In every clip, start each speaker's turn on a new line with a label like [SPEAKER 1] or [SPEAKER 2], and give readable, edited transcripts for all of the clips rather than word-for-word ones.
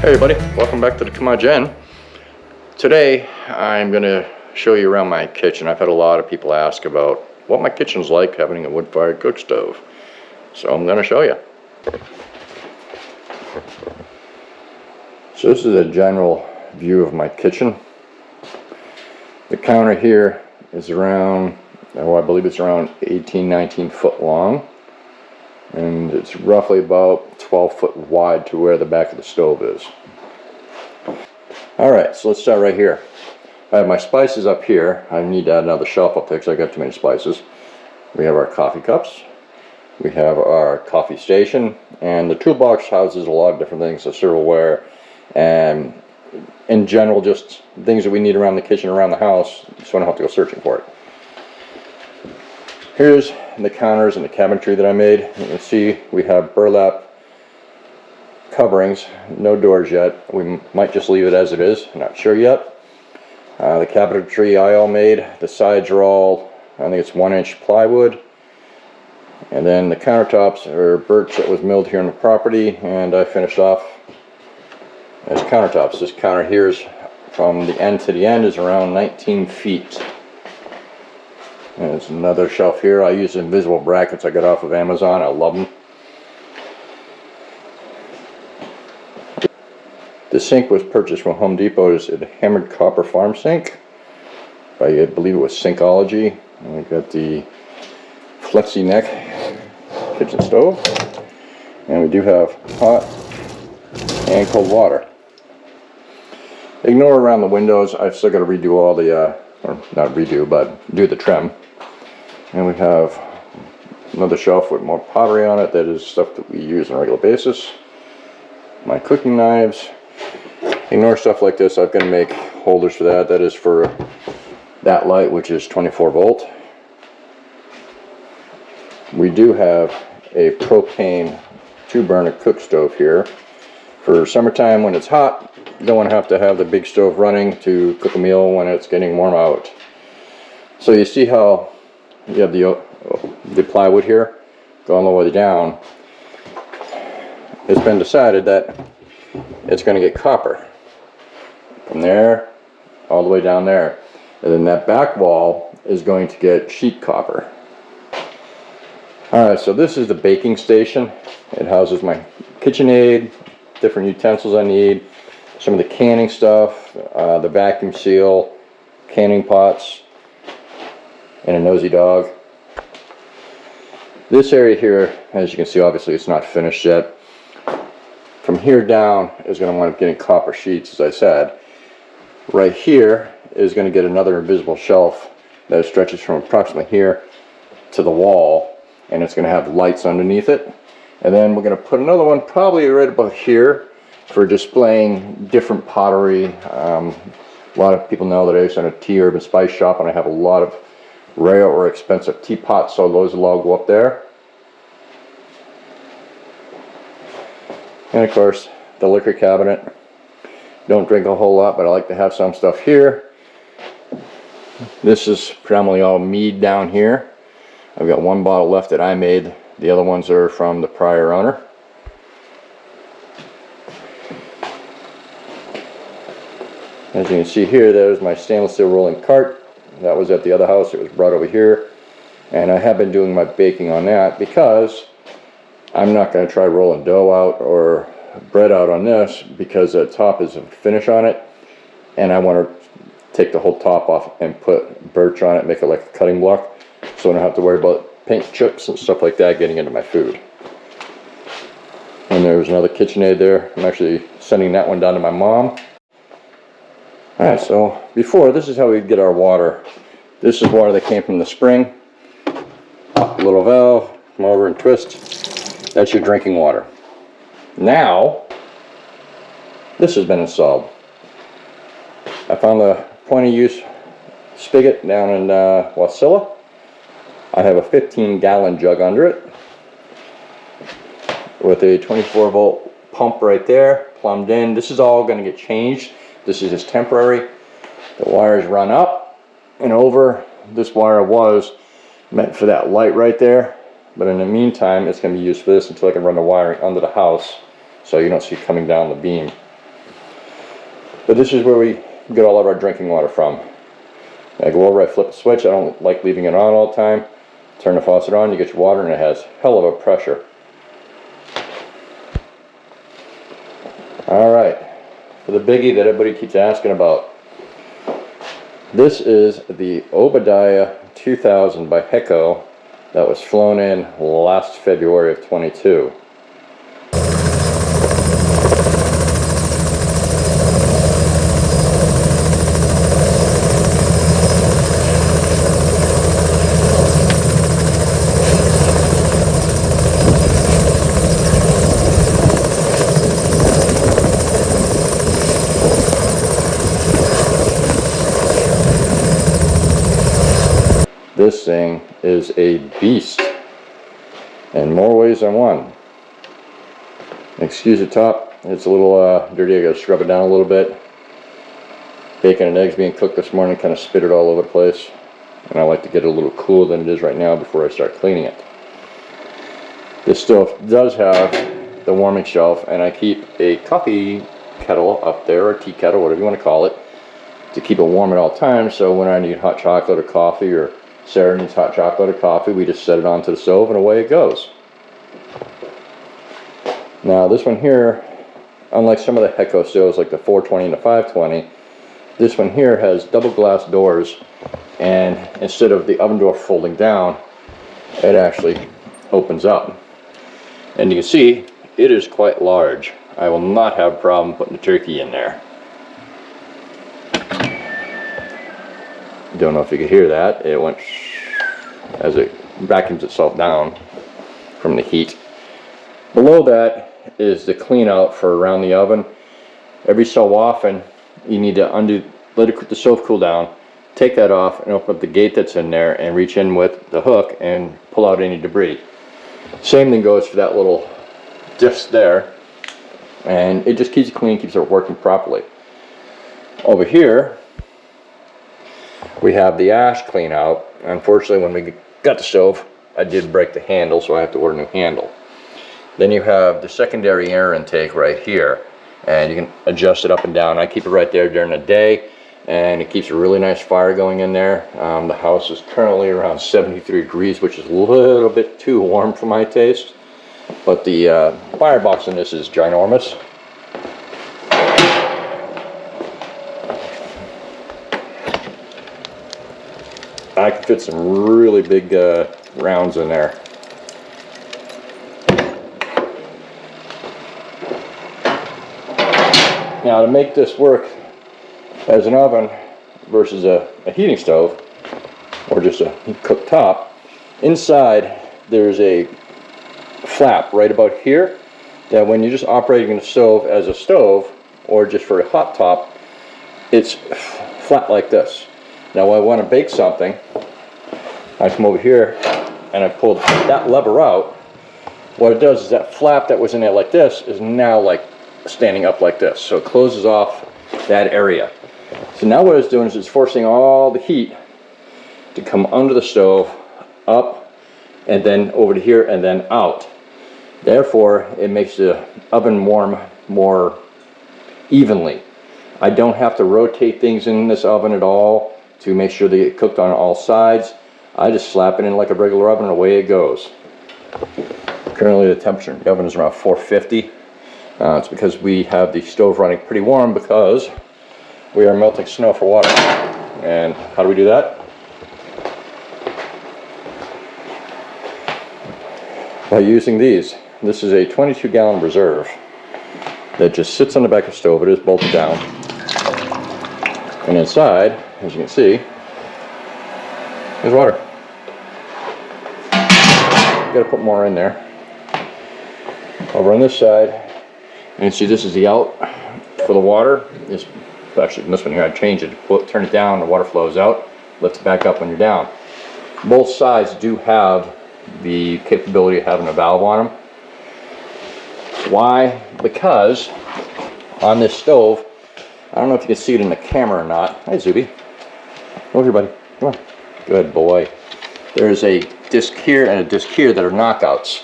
[SPEAKER 1] Hey everybody, welcome back to the Curmudge Inn. Today I'm going to show you around my kitchen. I've had a lot of people ask about what my kitchen's like having a wood-fired cook stove. So I'm going to show you. So this is a general view of my kitchen. The counter here is around, I believe it's around 18-19 foot long. And it's roughly about 12 foot wide to where the back of the stove is. Alright, so let's start right here. I have my spices up here. I need to add another shelf up there because I got too many spices. We have our coffee cups. We have our coffee station. And the toolbox houses a lot of different things, so silverware and in general just things that we need around the kitchen, around the house, so I don't have to go searching for it. Here's the counters and the cabinetry that I made. You can see we have burlap coverings, no doors yet. We might just leave it as it is, I'm not sure yet. The cabinetry I all made. The sides are all, I think it's 1-inch plywood. And then the countertops are birch that was milled here on the property, and I finished off as countertops. This counter here is from the end to the end is around 19 feet. And there's another shelf here. I use invisible brackets I got off of Amazon. I love them. The sink was purchased from Home Depot. It's a hammered copper farm sink. I believe it was Syncology. And we got the flexi neck kitchen stove. And we do have hot and cold water. Ignore around the windows. I've still got to redo all the, or not redo, but do the trim. And we have another shelf with more pottery on it. That is stuff that we use on a regular basis. My cooking knives. Ignore stuff like this. I've got to make holders for that. That is for that light, which is 24 volt. We do have a propane 2-burner cook stove here. For summertime when it's hot, you don't want to have the big stove running to cook a meal when it's getting warm out. So you see how you have the plywood here going all the way down. It's been decided that it's going to get copper from there all the way down there, and then that back wall is going to get sheet copper. Alright, so this is the baking station. It houses my KitchenAid, different utensils I need, some of the canning stuff, the vacuum seal, canning pots, and a nosy dog. This area here, as you can see, obviously it's not finished yet. From here down is going to wind up getting copper sheets, as I said. Right here is going to get another invisible shelf that stretches from approximately here to the wall, and it's going to have lights underneath it. And then we're going to put another one probably right about here for displaying different pottery. A lot of people know that I used to own a tea, herb, and spice shop, and I have a lot of rare or expensive teapots, so those will all go up there. And of course, the liquor cabinet. Don't drink a whole lot, but I like to have some stuff here. This is predominantly all mead down here. I've got one bottle left that I made. The other ones are from the prior owner. As you can see here, there's my stainless steel rolling cart. That was at the other house. It was brought over here. And I have been doing my baking on that because I'm not going to try rolling dough out or bread out on this because the top is a finish on it. And I want to take the whole top off and put birch on it, make it like a cutting block. So I don't have to worry about paint chips and stuff like that getting into my food. And there's another KitchenAid there. I'm actually sending that one down to my mom. Alright, so before, this is how we get our water. This is water that came from the spring. Pop a little valve, come over and twist. That's your drinking water. Now, this has been installed. I found the point of use spigot down in Wasilla. I have a 15-gallon jug under it with a 24 volt pump right there plumbed in. This is all going to get changed. This is just temporary. The wires run up and over. This wire was meant for that light right there, but in the meantime it's going to be used for this until I can run the wiring under the house so you don't see it coming down the beam. But this is where we get all of our drinking water from. I go over, I flip the switch. I don't like leaving it on all the time. Turn the faucet on, you get your water, and it has hell of a pressure. Alright, for the biggie that everybody keeps asking about. This is the Obadiah 2000 by Hecco that was flown in last February of 22. This thing is a beast in more ways than one. Excuse the top, it's a little dirty. I gotta scrub it down a little bit. Bacon and eggs being cooked this morning kind of spit it all over the place, and I like to get it a little cooler than it is right now before I start cleaning it. This stove does have the warming shelf, and I keep a coffee kettle up there, or tea kettle, whatever you want to call it, to keep it warm at all times. So when I need hot chocolate or coffee, or Sarah needs hot chocolate or coffee, we just set it onto the stove and away it goes. Now this one here, unlike some of the Hecco stoves like the 420 and the 520, this one here has double glass doors, and instead of the oven door folding down, it actually opens up. And you can see it is quite large. I will not have a problem putting the turkey in there. Don't know if you could hear that. It went as it vacuums itself down from the heat. Below that is the clean out for around the oven. Every so often you need to let the stove cool down, take that off, and open up the gate that's in there and reach in with the hook and pull out any debris. Same thing goes for that little disc there, and it just keeps it clean, keeps it working properly. Over here we have the ash clean out. Unfortunately, when we got the stove, I did break the handle, so I have to order a new handle. Then you have the secondary air intake right here, and you can adjust it up and down. I keep it right there during the day, and it keeps a really nice fire going in there. The house is currently around 73 degrees, which is a little bit too warm for my taste, but the firebox in this is ginormous. I can fit some really big rounds in there. Now, to make this work as an oven versus a heating stove, or just a cooktop, inside there's a flap right about here that when you're just operating the stove as a stove or just for a hot top, it's flat like this. Now when I want to bake something, I come over here and I pull that lever out. What it does is that flap that was in there like this is now like standing up like this. So it closes off that area. So now what it's doing is it's forcing all the heat to come under the stove, up, and then over to here and then out. Therefore, it makes the oven warm more evenly. I don't have to rotate things in this oven at all to make sure they get cooked on all sides. I just slap it in like a regular oven and away it goes. Currently the temperature in the oven is around 450. It's because we have the stove running pretty warm because we are melting snow for water. And how do we do that? By using these. This is a 22-gallon reserve that just sits on the back of the stove. It is bolted down. And inside, as you can see, there's water. Got to put more in there. Over on this side, and see this is the out for the water. This actually this one here, I changed it. Turn it down, the water flows out. Lift it back up when you're down. Both sides do have the capability of having a valve on them. Why? Because on this stove, I don't know if you can see it in the camera or not. Hi, Zuby. Over here, buddy. Come on. Good boy. There's a disc here and a disc here that are knockouts.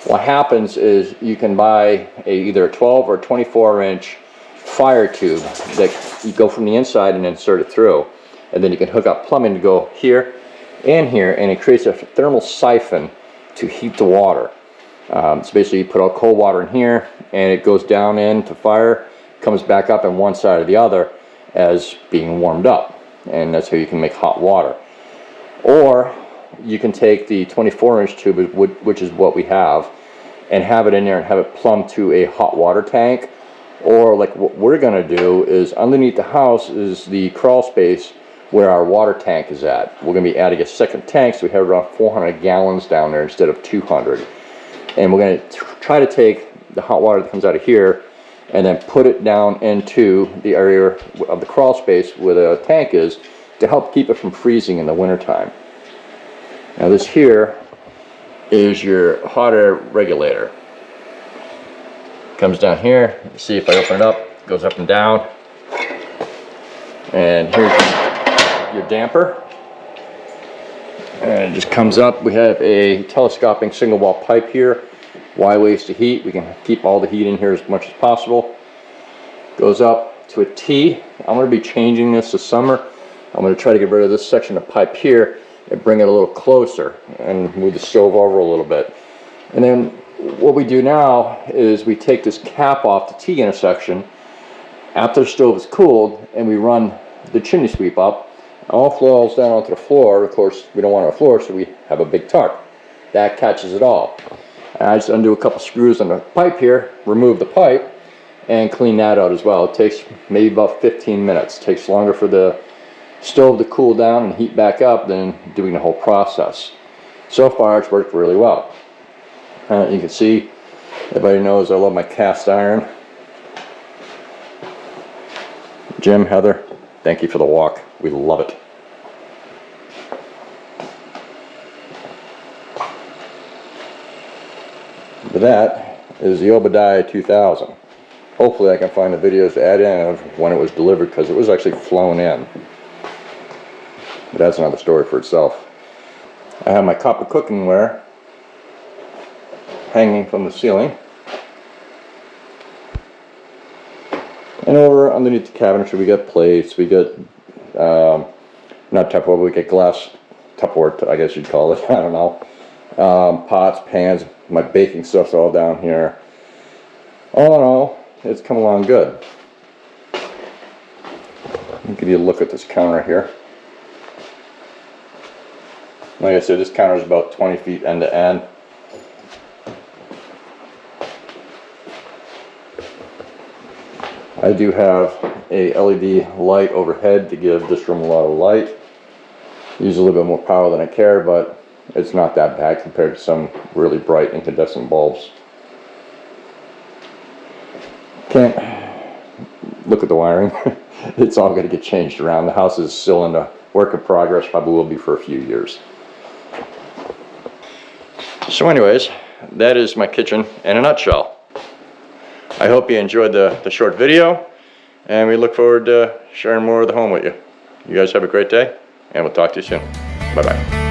[SPEAKER 1] What happens is you can buy either a 12 or 24 inch fire tube that you go from the inside and insert it through. And then you can hook up plumbing to go here and here, and it creates a thermal siphon to heat the water. So basically you put all cold water in here, and it goes down into fire, comes back up on one side or the other as being warmed up. And that's how you can make hot water. Or you can take the 24-inch tube, which is what we have, and have it in there and have it plumbed to a hot water tank. Or like what we're going to do is underneath the house is the crawl space where our water tank is at. We're going to be adding a second tank, so we have around 400 gallons down there instead of 200. And we're going to try to take the hot water that comes out of here and then put it down into the area of the crawl space where the tank is to help keep it from freezing in the wintertime. Now this here is your hot air regulator. Comes down here. You see if I open it up, it goes up and down. And here's your damper. And it just comes up. We have a telescoping single wall pipe here. Y ways to heat. We can keep all the heat in here as much as possible. Goes up to a T. I'm going to be changing this this summer. I'm going to try to get rid of this section of pipe here and bring it a little closer and move the stove over a little bit. And then what we do now is we take this cap off the T intersection after the stove is cooled, and we run the chimney sweep up. All falls down onto the floor. Of course, we don't want it on the floor, so we have a big tarp. That catches it all. And I just undo a couple screws on the pipe here, remove the pipe, and clean that out as well. It takes maybe about 15 minutes. It takes longer for the stove to cool down and heat back up than doing the whole process. So far, it's worked really well. You can see, everybody knows I love my cast iron. Jim, Heather, thank you for the walk. We love it. But that is the Obadiah 2000. Hopefully I can find the videos to add in of when it was delivered, because it was actually flown in. But that's another story for itself. I have my copper cookingware hanging from the ceiling. And over underneath the cabinetry we got plates, we got, not Tupperware, we get glass Tupperware, I guess you'd call it, I don't know. Pots, pans, my baking stuff's all down here. All in all, it's come along good. I'll give you a look at this counter here. Like I said, this counter is about 20 feet end to end. I do have a LED light overhead to give this room a lot of light. Use a little bit more power than I care, but it's not that bad compared to some really bright incandescent bulbs. Can't look at the wiring. It's all going to get changed around. The house is still in a work in progress, probably will be for a few years. So anyways, that is my kitchen in a nutshell. I hope you enjoyed the short video, and we look forward to sharing more of the home with you. You guys have a great day, and we'll talk to you soon. Bye-bye.